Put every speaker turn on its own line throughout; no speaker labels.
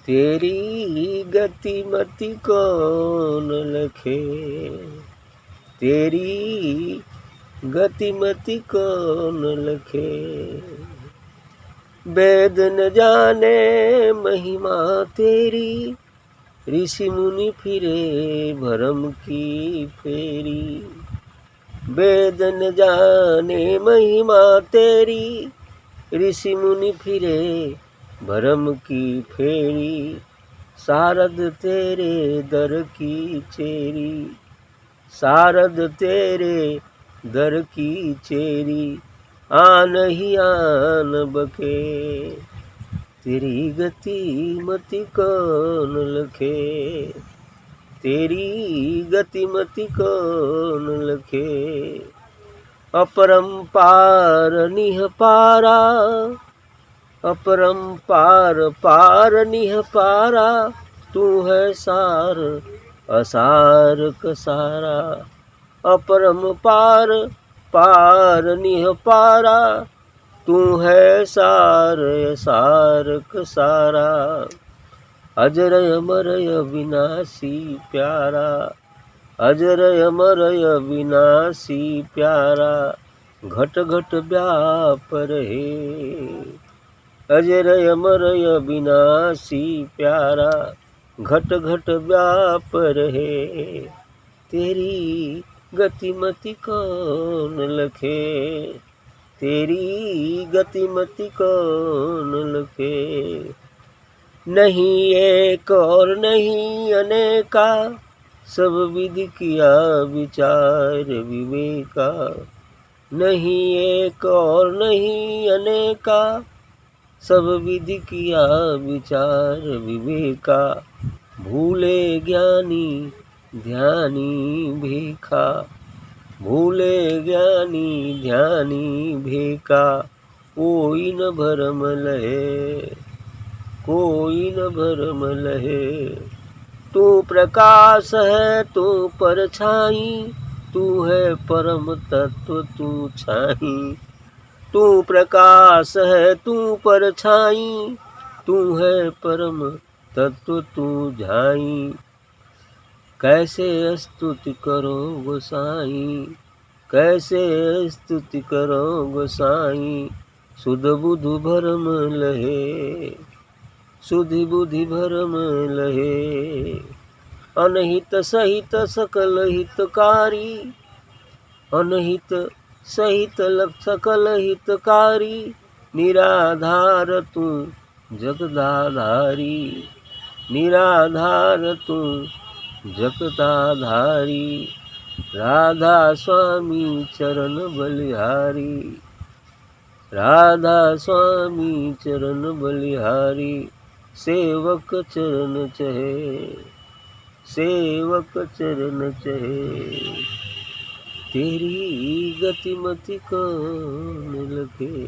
तेरी गति मति कौन लखे, तेरी गति मति कौन लखे। वेद न जाने महिमा तेरी, ऋषि मुनि फिरे भरम की फेरी। वेद न जाने महिमा तेरी, ऋषि मुनि फिरे भरम की फेरी। शारद तेरे दर की चेरी, शारद तेरे दर की चेरी। आन ही आन बके, तेरी गति मति कौन लखे, तेरी गति मति कौन लखे। अपरंपार निह पारा, अपरंपार पार निह पारा। तू है सार असार कसारा। अपरंपार पार निह पारा, तू है सार असार कसारा। अजरय अमरय विनाशी प्यारा, अजरय अमरय विनाशी प्यारा। घट घट व्याप रहे, अजरय अमरय विनाशी प्यारा। घट घट व्याप रहे, तेरी गति मति कौन लखे, तेरी गति मति कौन लखे। नहीं एक और नहीं अनेका, सब विधि किया विचार विवेका। नहीं एक और नहीं अनेका, सब विधि किया विचार विवेका। भूले ज्ञानी ध्यानी भेखा, भूले ज्ञानी ध्यानी भेका। कोई न भरम लहे, कोई न भरम लहे। तू प्रकाश है तू परछाई, तू है परम तत्व तू छाई। तू प्रकाश है तू परछाई, तू है परम तत्व तू झाई। कैसे स्तुति करो गोसाई, कैसे स्तुति करो गोसाई। सुध बुध भरम लहे, सुधि बुद्धि भरम लहे। अनहित सहित सकल हितकारी, अनहित सहित सकल हितकारी। निराधार तू जगदाधारी, निराधार तू जगदाधारी। राधा स्वामी चरण बलिहारी, राधा स्वामी चरण बलिहारी। सेवक चरण चहे, सेवक चरण चहे। तेरी गति मति कौन लखे।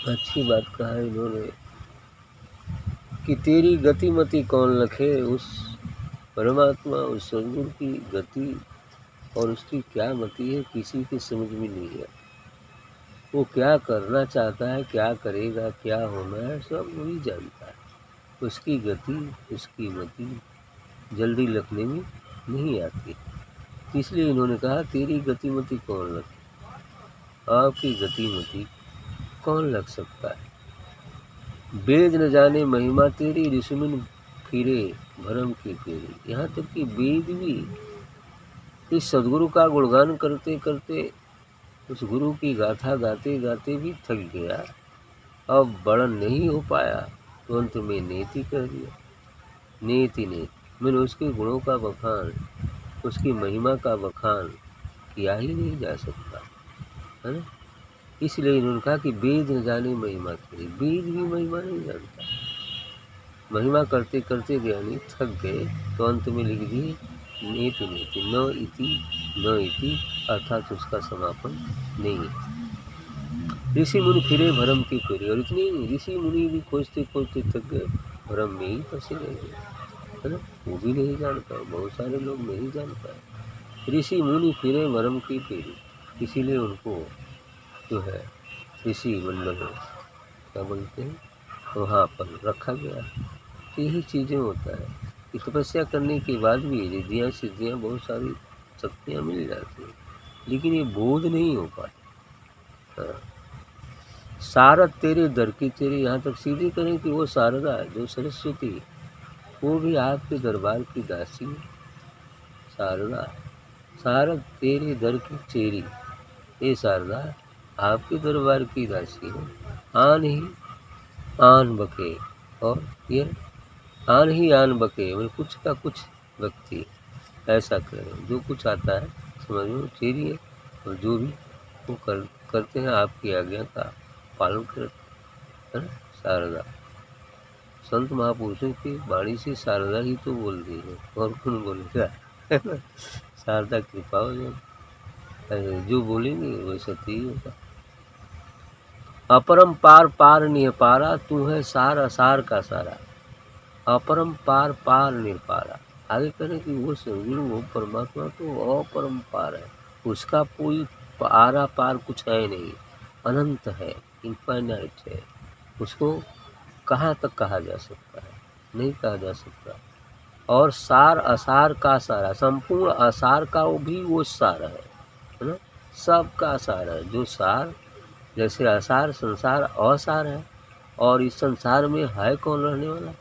अच्छी बात कहा है इन्होंने कि तेरी गति मति कौन लखे। उस परमात्मा उस सद्गुरु की गति और उसकी क्या मति है किसी की समझ में नहीं है। वो क्या करना चाहता है, क्या करेगा, क्या होना है, सब वही जानता है। उसकी गति उसकी मति जल्दी लगने में नहीं आती। इसलिए इन्होंने कहा तेरी गतिमति कौन लगे, आपकी गतिमति कौन लग सकता है। वेद न जाने महिमा तेरी, ऋषि मुनि फिरे भरम की फेरी। यहाँ तक कि वेद भी इस सदगुरु का गुणगान करते करते, उस गुरु की गाथा गाते गाते भी थक गया। अब वर्णन नहीं हो पाया तो अंत में नेति कर दिया। नेति नेति मैंने उसके गुणों का बखान, उसकी महिमा का बखान किया ही नहीं जा सकता, है ना। इसलिए इन्होंने कहा कि वेद न जाने महिमा तेरी। वेद भी महिमा नहीं जानता। महिमा करते करते ज्ञानी थक गए तो अंत में लिख दिए नेति नेति, न इति न इति, अर्थात उसका समापन नहीं है। ऋषि मुनि फिरे भरम की फेरी। और इतनी ऋषि मुनि भी खोजते खोजते थक गए, भरम में ही फंसे रह गए, है ना। वो भी नहीं जान पाए, बहुत सारे लोग नहीं जान पाए। ऋषि मुनि फिरे भरम की फेरी, इसीलिए उनको जो है ऋषि मंडल क्या बोलते हैं, वहाँ पर रखा गया। यही चीज़ें होता है कि तपस्या करने के बाद भी रिद्धियाँ सिद्धियाँ बहुत सारी शक्तियाँ मिल जाती हैं, लेकिन ये बोध नहीं हो पाता। हाँ। शारद तेरे दर की तेरी, यहाँ तक सीधे करें कि वो शारदा जो सरस्वती, वो भी आपके दरबार की दासी है। शारदा, शारद तेरे दर की चेरी, ये शारदा आपके दरबार की दासी है। आन ही आन बके, और ये आन ही आन बके, मतलब कुछ का कुछ व्यक्ति ऐसा करें, जो कुछ आता है समझ में चेरी है, और जो भी वो करते हैं आपकी आज्ञा का पालन करते हैं। शारदा, संत महापुरुषों की वाणी से शारदा ही तो बोलती है, और कौन बोलेगा। शारदा कृपा हो जाए, जो बोलेंगे वैसा ही होगा। अपरम पार पार निपारा, तू है सार असार का सारा। अपरम पार पार निपारा, आगे करें कि वो सदगुरु वो परमात्मा तो अपरम पार है, उसका कोई आरा पार कुछ है नहीं, अनंत है, इनफाइनाइट है। उसको कहाँ तक कहा जा सकता है, नहीं कहा जा सकता। और सार असार का सारा, संपूर्ण असार का वो भी वो सार है ना, सबका सार है। जो सार, जैसे असार संसार असार है, और इस संसार में है कौन रहने वाला,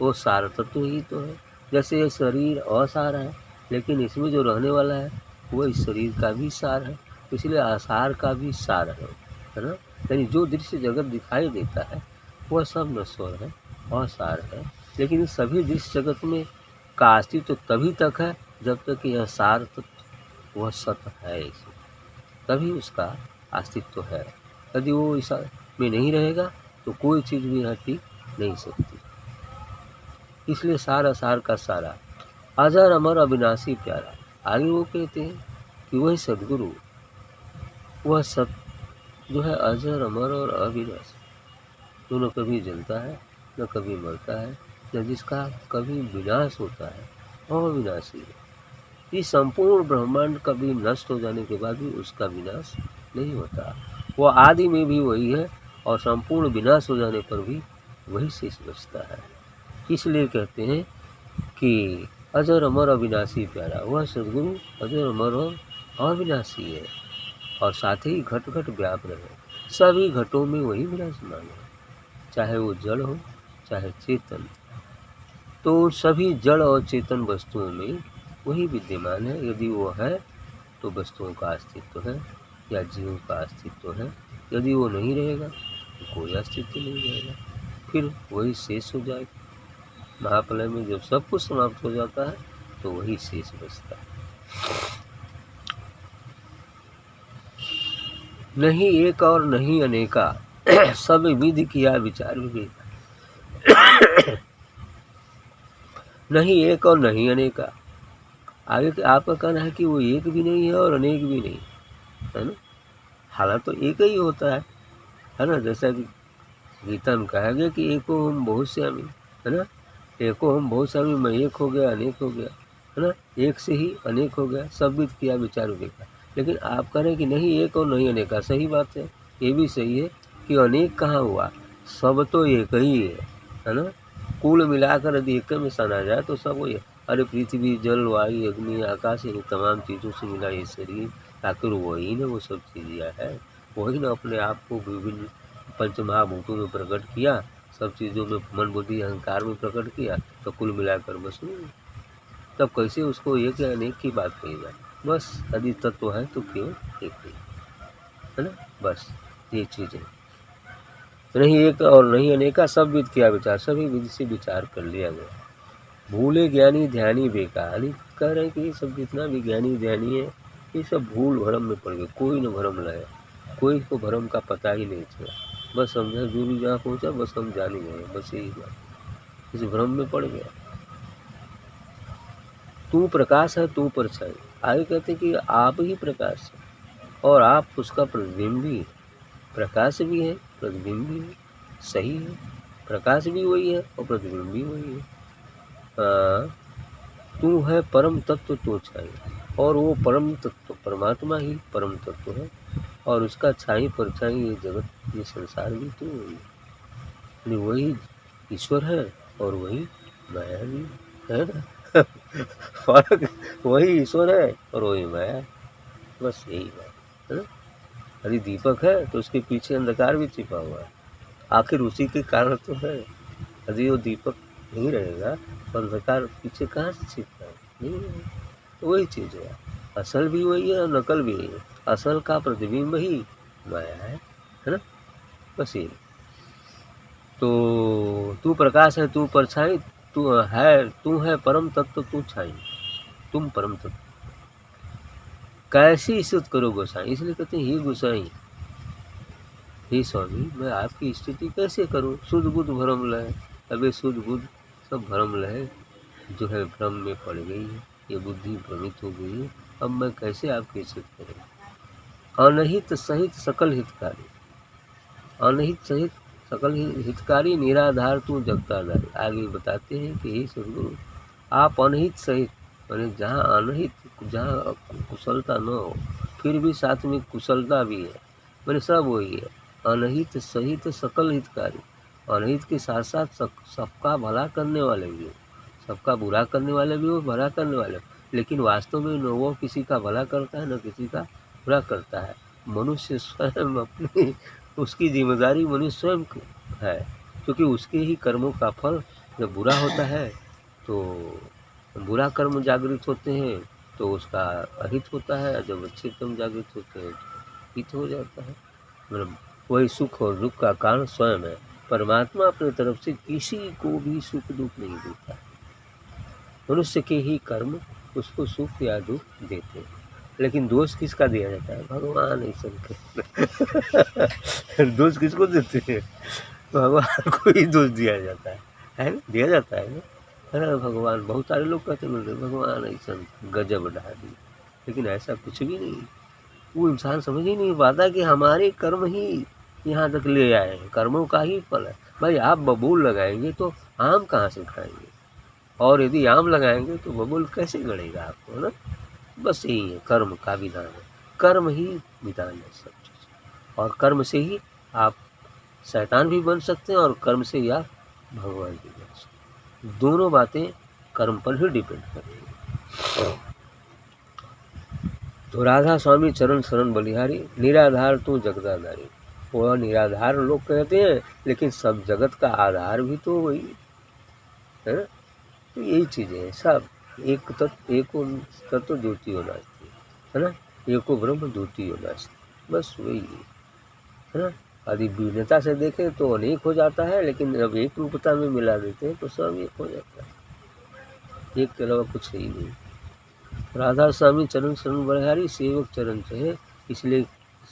वो सार तत्व ही तो है। जैसे ये शरीर असार है, लेकिन इसमें जो रहने वाला है वो इस शरीर का भी सार है, इसलिए आसार का भी सार है ना। यानी जो दृश्य जगत दिखाई देता है वह सब नश्वर है, असार है, लेकिन इस सभी दृश्य जगत में का अस्तित्व तो तभी तक है जब तक यह सार तत्व वह सत्य है, इसे तभी उसका अस्तित्व है। यदि वो इस में नहीं रहेगा तो कोई चीज़ भी यहाँ टिक नहीं सकती। इसलिए सार असार का सारा, अजर अमर अविनाशी प्यारा। आगे वो कहते हैं कि वही सदगुरु, वह सत जो है अजर अमर और अविनाशी, जो न कभी जलता है न कभी मरता है, न जिसका कभी विनाश होता है, अविनाशी है। इस संपूर्ण ब्रह्मांड कभी नष्ट हो जाने के बाद भी उसका विनाश नहीं होता, वो आदि में भी वही है, और संपूर्ण विनाश हो जाने पर भी वही शेष बचता है। इसलिए कहते हैं कि अजर अमर अविनाशी प्यारा, वह सदगुरु अजर अमर और अविनाशी है, और साथ ही घट घट व्याप रहे, सभी घटों में वही विराजमान है, चाहे वो जड़ हो चाहे चेतन। तो सभी जड़ और चेतन वस्तुओं में वही विद्यमान है। यदि वो है तो वस्तुओं का अस्तित्व है या जीव का अस्तित्व है, यदि वो नहीं रहेगा तो कोई अस्तित्व नहीं रहेगा, फिर वही शेष हो जाएगा। महाप्रलय में जब सब कुछ समाप्त हो जाता है तो वही शेष बचता है। नहीं एक और नहीं अनेका, सब विधि किया विचार विवेक। नहीं एक और नहीं अनेका, आगे आपका कहना है कि वो एक भी नहीं है और अनेक भी नहीं है ना, हालांकि तो एक ही होता है ना। जैसा कि गीता में कहा गया कि एको हम बहुत श्यामी, है ना, एको हम बहुत श्यामी, मैं एक हो गया अनेक हो गया, है ना, एक से ही अनेक हो गया, सब विध किया विचार विवेक। लेकिन आप कह रहे हैं कि नहीं एक और नहीं अनेका, सही बात है, ये भी सही है कि अनेक कहाँ हुआ, सब तो एक ही है ना। कुल मिलाकर यदि एक में सना जाए तो सब वही है। अरे पृथ्वी जल वायु अग्नि आकाश, इन तमाम चीज़ों से मिला ये शरीर, आखिर वही ना वो सब चीज़ें है, वही ना अपने आप को विभिन्न पंचमहाभूतों में प्रकट किया, सब चीज़ों में मन बुद्धि अहंकार में प्रकट किया, तो कुल मिलाकर बस नहीं। तब कैसे उसको एक या अनेक की बात कही जाए, बस यदि तत्व है तो केवल एक ही है ना, बस ये चीज़ें। नहीं एक और नहीं अनेका, सब विध किया विचार, सभी विधि से विचार कर लिया गया। भूले ज्ञानी ध्यानी बेकार, कह रहे हैं कि ये सब जितना भी ज्ञानी ध्यानी है ये सब भूल भरम में पड़ गए, कोई न भरम लाया, कोई को भरम का पता ही नहीं चला, बस समझा जो भी जहाँ पहुँचा बस हम जान ही गए, बस यही बात, इस भ्रम में पड़ गया। तू प्रकाश है तू परछाई, आगे कहते कि आप ही प्रकाश है और आप उसका प्रतिबिंब भी है, प्रकाश भी है प्रतिबिंब भी है, सही है, प्रकाश भी वही है और प्रतिबिंब भी वही है। तू है परम तत्व तो छाई, और वो परम तत्व परमात्मा ही परम तत्व है, और उसका छाई परछाई ये जगत ये संसार भी तो वही है। नहीं, वही ईश्वर है और वही माया भी है ना। फर्क वही ईश्वर है और वही माया है, बस यही बात है ना। यदि दीपक है तो उसके पीछे अंधकार भी छिपा हुआ है, आखिर उसी के कारण तो है। यदि वो दीपक नहीं रहेगा तो अंधकार पीछे कहाँ से छिपता है, नहीं रहेगा। तो वही चीज़ है, असल भी वही है और नकल भी वही है, असल का प्रतिबिंब ही माया है ना, बस ये। तो तू प्रकाश है, तू परछाई, तू है परम तत्व, तू छाई, तुम परम तत्व, कैसी स्तुत करो गोसाई। इसलिए कहते हैं हे गोसाई, हे स्वामी, मैं आपकी स्तुति कैसे करूं, शुद्ध बुद्ध भ्रम लय। अब ये शुद्ध बुद्ध सब भ्रम लय जो है भ्रम में पड़ गई है, ये बुद्धि भ्रमित हो गई है, अब मैं कैसे आपकी स्तुति करूं। अनहित सहित सकल हितकारी, अनहित सहित सकल हितकारी, निराधार तू जगताधारी। आगे बताते हैं कि हे सदगुरु, आप अनहित सहित, यानी जहाँ अनहित, जहाँ कुशलता न हो फिर भी साथ में कुशलता भी है, मैंने सब वही है। अनहित सहित सकल हितकारी, अनहित के साथ साथ सबका भला करने वाले भी हो, सबका बुरा करने वाले भी हो, भला करने वाले, लेकिन वास्तव में न वो किसी का भला करता है न किसी का बुरा करता है। मनुष्य स्वयं अपनी, उसकी जिम्मेदारी मनुष्य स्वयं है, क्योंकि उसके ही कर्मों का फल जब बुरा होता है तो बुरा कर्म जागृत होते हैं तो उसका अहित होता है, जब अच्छे कर्म जागृत होते हैं तो हित हो जाता है। मतलब वही सुख और दुख का कारण स्वयं है। परमात्मा अपनी तरफ से किसी को भी सुख दुख नहीं देता, मनुष्य के ही कर्म उसको सुख या दुख देते हैं। लेकिन दोष किसका दिया जाता है, भगवान ही सबके। दोष किसको देते हैं, भगवान को ही दोष दिया जाता है ना, दिया जाता है ना। अरे भगवान, बहुत सारे लोग कहते मिलते भगवान ऐसा गजब ढा दी, लेकिन ऐसा कुछ भी नहीं। वो इंसान समझ ही नहीं पाता कि हमारे कर्म ही यहाँ तक ले आए हैं, कर्मों का ही फल है। भाई आप बबूल लगाएंगे तो आम कहाँ से खाएंगे, और यदि आम लगाएंगे तो बबूल कैसे गड़ेगा आपको, है ना। बस यही है, कर्म का विधान है, कर्म ही विधान है सब चीज़। और कर्म से ही आप शैतान भी बन सकते हैं और कर्म से ही आप भगवान भी बन सकते हैं। दोनों बातें कर्म पर ही डिपेंड करती हैं। तो राधा स्वामी चरण शरण बलिहारी, निराधार तू जगदाधारी। वह निराधार लोग कहते हैं, लेकिन सब जगत का आधार भी तो वही है ना। तो यही चीज़ें हैं सब, एक तत्व, एको तत्व द्वितीयो नास्ति, है ना, एको ब्रह्म द्वितीयो नास्ति, बस वही है ना। यदि भिन्नता से देखें तो अनेक हो जाता है, लेकिन जब एक रूपता में मिला देते हैं तो सब एक हो जाता है, एक के अलावा कुछ ही नहीं। राधा स्वामी चरण शरण बलिहारी, सेवक चरण चाहे, इसलिए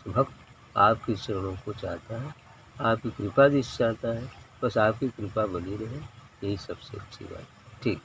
भक्त आपके चरणों को चाहता है, आपकी कृपा जिस चाहता है, बस आपकी कृपा बनी रहे, यही सबसे अच्छी बात। ठीक।